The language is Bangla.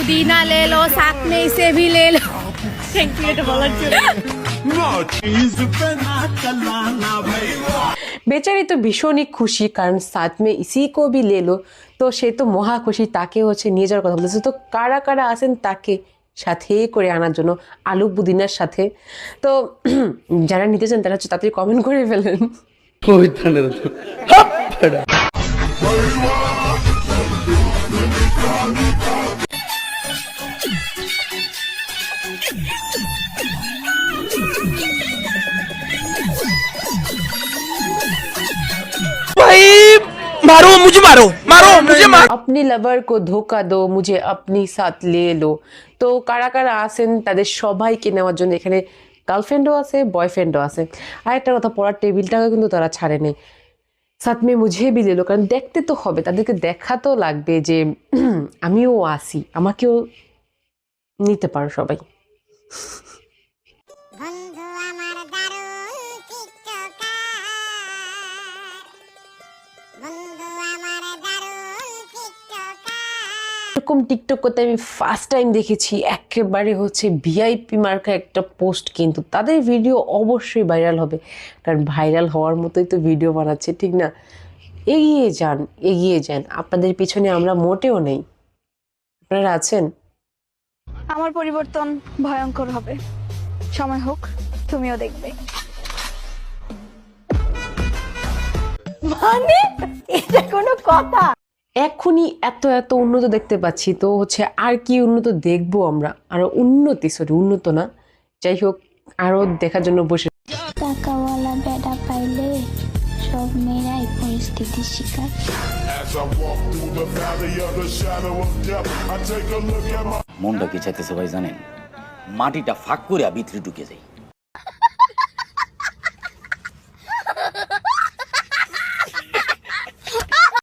पुदीना ले लो, साथ में इसे भी ले लो। थैंक यू, এটা বলার জন্য। बेचारी तो भीषण ही खुशी कारण साथ में इसी को भी ले लो তো সে তো মহা খুশি তাকে হচ্ছে নিয়ে যাওয়ার কথা বলেছে তো কারা কারা আছেন তাকে সাথে করে আনার জন্য আলু পুদিনার সাথে তো যারা নিতে চান তারা হচ্ছে তাড়াতাড়ি কমেন্ট করে ফেলেন मारो मुझे मारो मारो मुझे मारो अपनी लवर को धोखा दो मुझे अपनी साथ ले लो তো কারা কারা আছেন তাদের সবাইকে নেওয়ার জন্য এখানে গার্লফ্রেন্ডও আছে বয়ফ্রেন্ডও আছে আর একটা কথা পড়ার টেবিলটাও কিন্তু তারা ছাড়ে নেই সাথ মে মুঝে ভি লে লো কারণ দেখতে তো হবে তাদেরকে দেখা তো লাগবে যে আমিও আসি আমাকেও নিতে পারো সবাই এরকম টিকটক করতে আমি ফার্স্ট টাইম দেখেছি একেবারে হচ্ছে ভিআইপি মার্কা একটা পোস্ট কিন্তু তাদের ভিডিও অবশ্যই ভাইরাল হবে কারণ ভাইরাল হওয়ার মতোই তো ভিডিও বানাচ্ছে ঠিক না এগিয়ে যান আপনাদের পিছনে আমরা মোটেও নেই আপনারা আছেন আমার পরিবর্তন ভয়ঙ্কর হবে সময় হোক তুমিও দেখবে মানে এটা কোনো কথা? এখনই এত এত উন্নত দেখতে পাচ্ছি তো হচ্ছে আর কি উন্নত দেখবো আমরা আরো উন্নত না যাই হোক আরো দেখার জন্য বসে টাকাওয়ালা বেটা পাইলে সব মেয়েরাই পরিস্থিতির শিকার মনটা কি চাইতেছে ভাই জানেন মাটিটা ফাঁক করে ভিতরে ঢুকে যায়